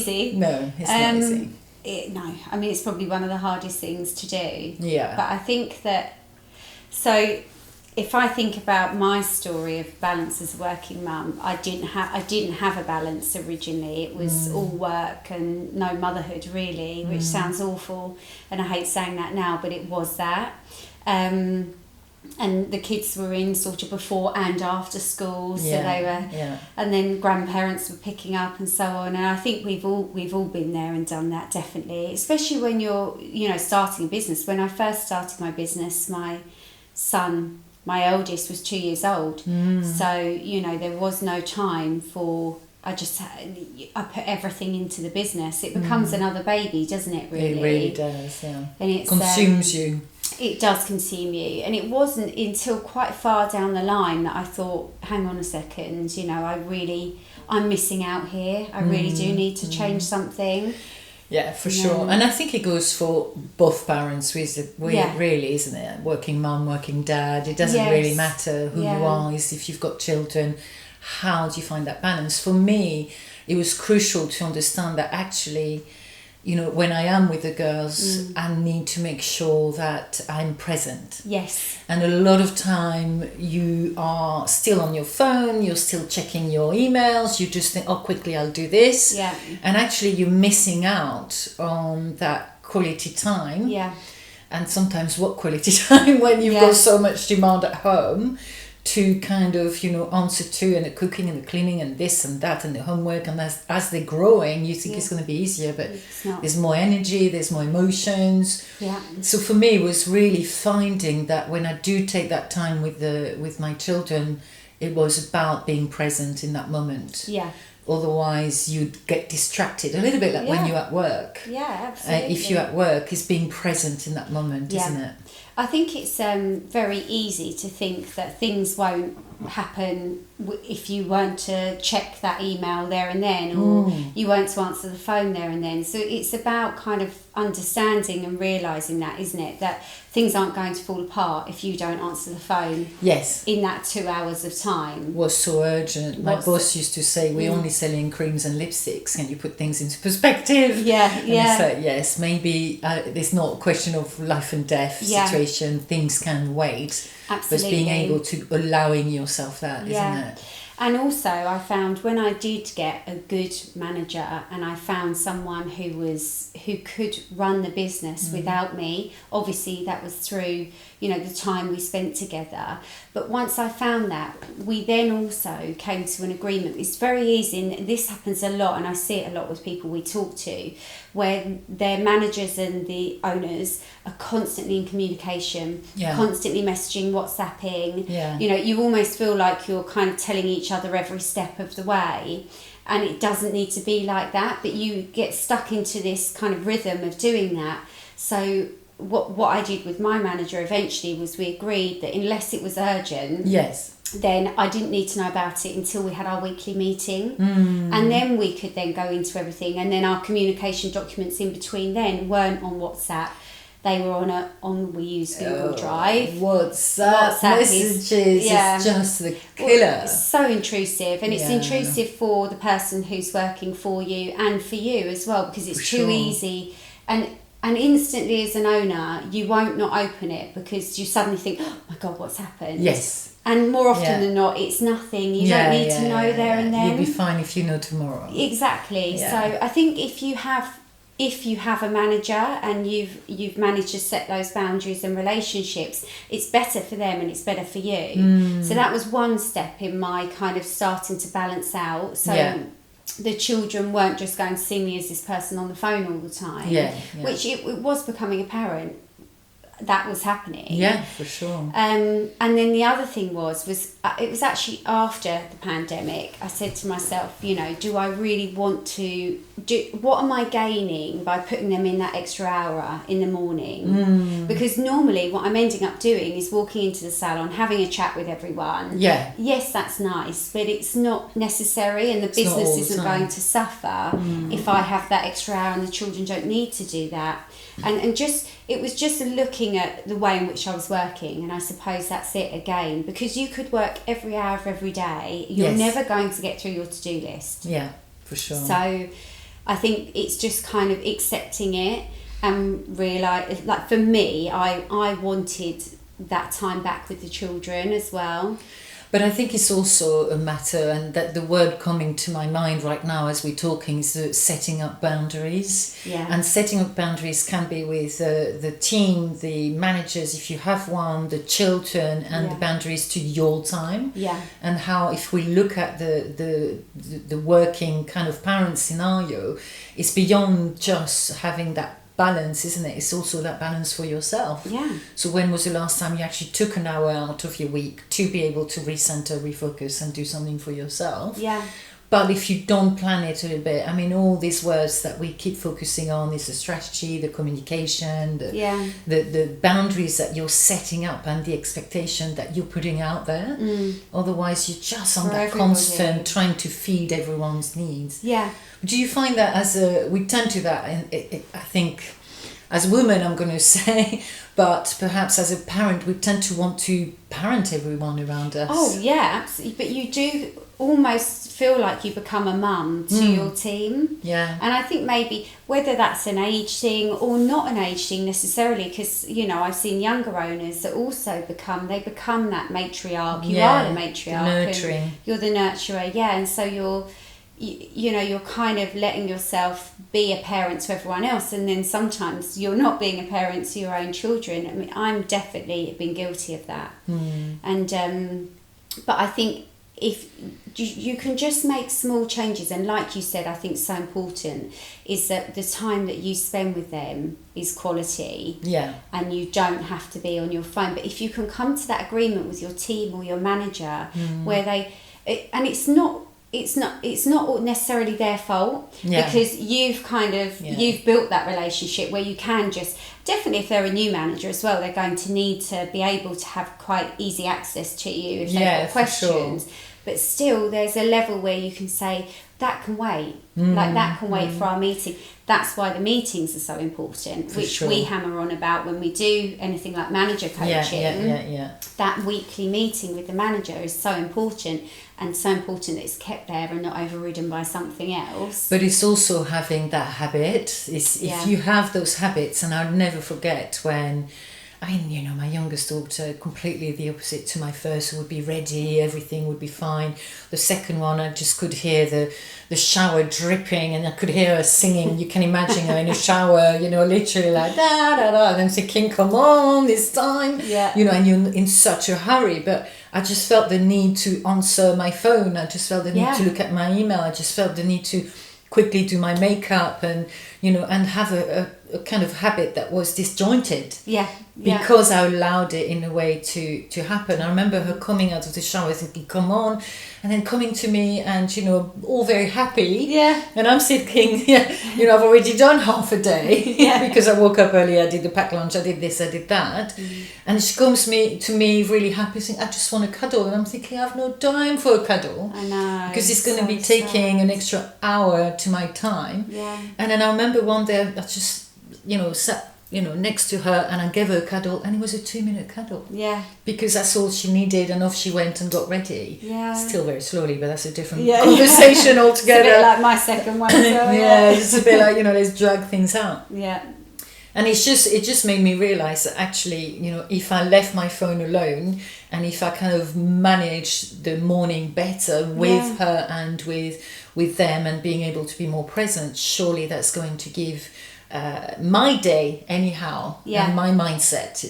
easy. No, it's not easy. No, I mean, it's probably one of the hardest things to do. Yeah. But I think that, so if I think about my story of balance as a working mum, I didn't have a balance originally. It was all work and no motherhood really, which sounds awful, and I hate saying that now, but it was that. And the kids were in sort of before and after school, so they were, and then grandparents were picking up and so on. And I think we've all been there and done that, definitely, especially when you're, you know, starting a business. When I first started my business, my son, my oldest, was 2 years old, so you know there was no time for. I put everything into the business. It becomes another baby, doesn't it? Really, it really does. Yeah, and it consumes you. It does consume you, and it wasn't until quite far down the line that I thought, hang on a second, you know, I'm missing out here. I really do need to change something. Yeah, for sure. And I think it goes for both parents, really, isn't it? Working mum, working dad. It doesn't really matter who you are. Is if you've got children, how do you find that balance? For me, it was crucial to understand that actually, you know, when I am with the girls, I need to make sure that I'm present. Yes. And a lot of time you are still on your phone, you're still checking your emails, you just think, oh, quickly I'll do this. Yeah. And actually you're missing out on that quality time. Yeah. And sometimes what quality time when you've got so much demand at home to kind of, you know, answer to, and the cooking and the cleaning and this and that and the homework, and as they're growing you think it's going to be easier, but there's more energy, there's more emotions. So for me it was really finding that when I do take that time with my children, it was about being present in that moment. Otherwise you'd get distracted a little bit, like when you're at work. Absolutely. If you're at work, it's being present in that moment, isn't it? I think it's very easy to think that things won't happen if you weren't to check that email there and then, or you weren't to answer the phone there and then. So it's about kind of understanding and realising that, isn't it? That things aren't going to fall apart if you don't answer the phone in that 2 hours of time. Was so urgent. My boss used to say, we're only selling creams and lipsticks. Can you put things into perspective? And I said, yes, maybe there's not a question of life and death situation. Things can wait. Absolutely. But being able to allowing yourself that, isn't it? And also I found when I did get a good manager and I found someone who could run the business without me, obviously that was through, you know, the time we spent together. But once I found that, we then also came to an agreement. It's very easy, and this happens a lot, and I see it a lot with people we talk to, where their managers and the owners are constantly in communication, constantly messaging, WhatsApping. You know, you almost feel like you're kind of telling each other every step of the way, and it doesn't need to be like that, but you get stuck into this kind of rhythm of doing that. So what I did with my manager eventually was we agreed that unless it was urgent, then I didn't need to know about it until we had our weekly meeting, and then we could then go into everything. And then our communication documents in between then weren't on WhatsApp. They were we use Google Drive. WhatsApp messages is just the killer. Well, it's so intrusive, and it's intrusive for the person who's working for you and for you as well, because it's too easy. And instantly as an owner, you won't not open it because you suddenly think, oh my God, what's happened? And more often than not, it's nothing. You don't need to know there and then. You'll be fine if you know tomorrow. Exactly. So I think if you have a manager and you've managed to set those boundaries and relationships, it's better for them and it's better for you. So that was one step in my kind of starting to balance out. So the children weren't just going to see me as this person on the phone all the time, which it was becoming apparent that was happening. Yeah, for sure. And then the other thing was it was actually after the pandemic, I said to myself, you know, do I really want to what am I gaining by putting them in that extra hour in the morning? Because normally what I'm ending up doing is walking into the salon, having a chat with everyone. Yes, that's nice, but it's not necessary, and the business isn't going to suffer if I have that extra hour and the children don't need to do that. And just it was just looking at the way in which I was working, and I suppose that's it again, because you could work every hour of every day, you're never going to get through your to-do list. Yeah, for sure. So I think it's just kind of accepting it and realise, like for me, I wanted that time back with the children as well. But I think it's also a matter, and that the word coming to my mind right now as we're talking is setting up boundaries. Yeah. And setting up boundaries can be with the team, the managers, if you have one, the children, and the boundaries to your time. Yeah. And how, if we look at the working kind of parent scenario, it's beyond just having that balance, isn't it? It's also that balance for yourself. Yeah. So when was the last time you actually took an hour out of your week to be able to recenter, refocus, and do something for yourself? Yeah. But if you don't plan it a little bit, I mean, all these words that we keep focusing on is the strategy, the communication, the boundaries that you're setting up, and the expectation that you're putting out there. Otherwise, you're just on that constant trying to feed everyone's needs. Yeah. Do you find that we tend to that, and I think, as women, I'm going to say, but perhaps as a parent, we tend to want to parent everyone around us. Oh, yeah, absolutely. But you do almost feel like you become a mum to your team. Yeah. And I think maybe whether that's an age thing or not an age thing necessarily, because, you know, I've seen younger owners that also become that matriarch. You are the matriarch. Nurturing. You're the nurturer, and so you're kind of letting yourself be a parent to everyone else, and then sometimes you're not being a parent to your own children. I mean, I'm definitely been guilty of that. And but I think if you can just make small changes, and like you said, I think so important is that the time that you spend with them is quality. Yeah. And you don't have to be on your phone. But if you can come to that agreement with your team or your manager where it's not necessarily their fault, because you've kind of you've built that relationship where you can just, definitely if they're a new manager as well, they're going to need to be able to have quite easy access to you if they've got questions. Sure. But still, there's a level where you can say, that can wait, like that can wait for our meeting. That's why the meetings are so important, which we hammer on about when we do anything like manager coaching. That weekly meeting with the manager is so important, and so important that it's kept there and not overridden by something else. But it's also having that habit. If you have those habits, and I'll never forget when, I mean, you know, my youngest daughter, completely the opposite to my first, would be ready, everything would be fine. The second one, I just could hear the shower dripping, and I could hear her singing. You can imagine her in a shower, you know, literally like da da da, and I'm thinking, come on, it's time. You know, and you're in such a hurry. But I just felt the need to answer my phone. I just felt the need to look at my email. I just felt the need to quickly do my makeup, and, you know, and have a kind of habit that was disjointed. Because I allowed it in a way to happen. I remember her coming out of the shower thinking, come on, and then coming to me and, you know, all very happy. And I'm thinking, you know, I've already done half a day because I woke up early, I did the packed lunch, I did this, I did that. And she comes to me really happy saying, I just want a cuddle. And I'm thinking, I have no time for a cuddle. I know. Because it's going to be taking an extra hour to my time. And then I remember one day I just, you know, sat, you know, next to her, and I gave her a cuddle, and it was a 2-minute cuddle. Because that's all she needed, and off she went and got ready. Still very slowly, but that's a different conversation altogether. It's a bit like my second one. So, it's a bit like, you know, let's drag things out. And it just made me realise that actually, you know, if I left my phone alone, and if I kind of managed the morning better with her and with them, and being able to be more present, surely that's going to give my day anyhow, and my mindset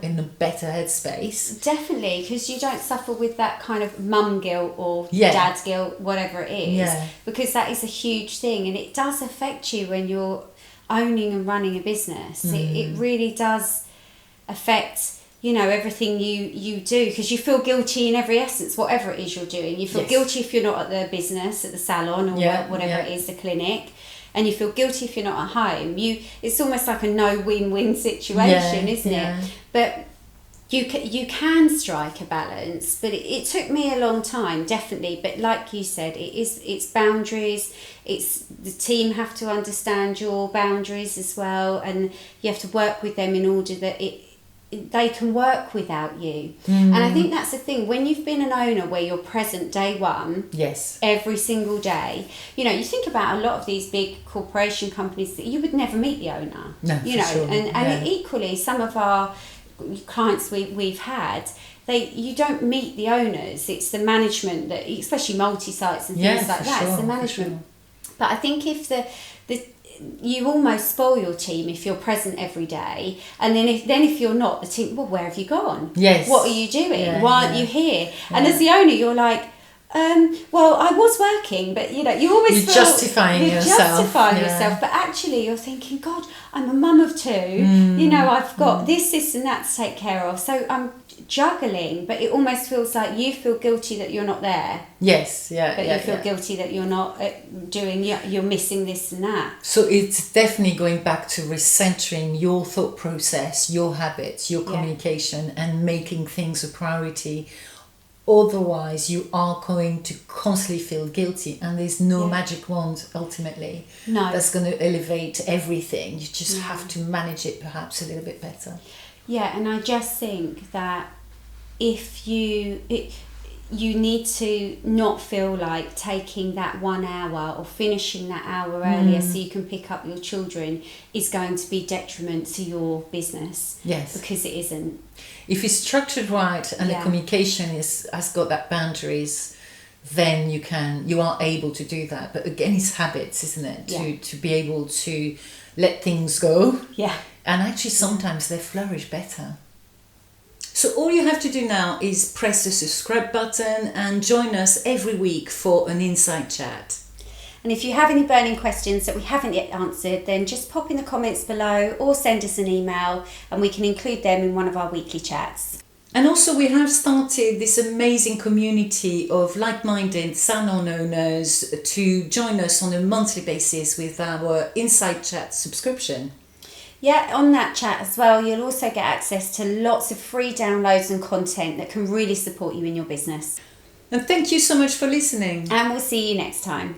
in a better headspace. Definitely, because you don't suffer with that kind of mum guilt or dad's guilt, whatever it is, because that is a huge thing, and it does affect you when you're owning and running a business. It really does affect, you know, everything you do, because you feel guilty in every essence, whatever it is you're doing. You feel guilty if you're not at the business, at the salon, or whatever it is, the clinic. And you feel guilty if you're not at home. It's almost like a no-win-win situation, isn't it? But you can strike a balance. But it took me a long time, definitely. But like you said, it's boundaries. It's the team have to understand your boundaries as well, and you have to work with them in order that they can work without you. And I think that's the thing, when you've been an owner where you're present day one, yes, every single day, you know, you think about a lot of these big corporation companies that you would never meet the owner, no, you know, sure. and equally some of our clients we've had, you don't meet the owners, it's the management, that especially multi-sites and things like that, it's the management. But I think if you almost spoil your team if you're present every day, and then if you're not, the team, well, where have you gone? Yes. What are you doing? Why aren't you here? And as the owner, you're like, well, I was working, but you know, you always you're justifying yourself, but actually you're thinking, God, I'm a mum of two, you know, I've got this and that to take care of, so I'm juggling, but it almost feels like you feel guilty that you're not there. Yes, but you feel guilty that you're not doing, you're missing this and that. So it's definitely going back to recentering your thought process, your habits, your communication, and making things a priority. Otherwise, you are going to constantly feel guilty, and there's no magic wand ultimately that's going to elevate everything. You just have to manage it perhaps a little bit better. Yeah, and I just think that if you need to not feel like taking that 1 hour or finishing that hour earlier so you can pick up your children is going to be detriment to your business. Yes. Because it isn't. If it's structured right and the communication has got that boundaries, then you are able to do that. But again, it's habits, isn't it? To be able to let things go. Yeah. And actually sometimes they flourish better. So all you have to do now is press the subscribe button and join us every week for an Insight Chat. And if you have any burning questions that we haven't yet answered, then just pop in the comments below or send us an email and we can include them in one of our weekly chats. And also we have started this amazing community of like-minded salon owners to join us on a monthly basis with our Insight Chat subscription. Yeah, on that chat as well, you'll also get access to lots of free downloads and content that can really support you in your business. And thank you so much for listening. And we'll see you next time.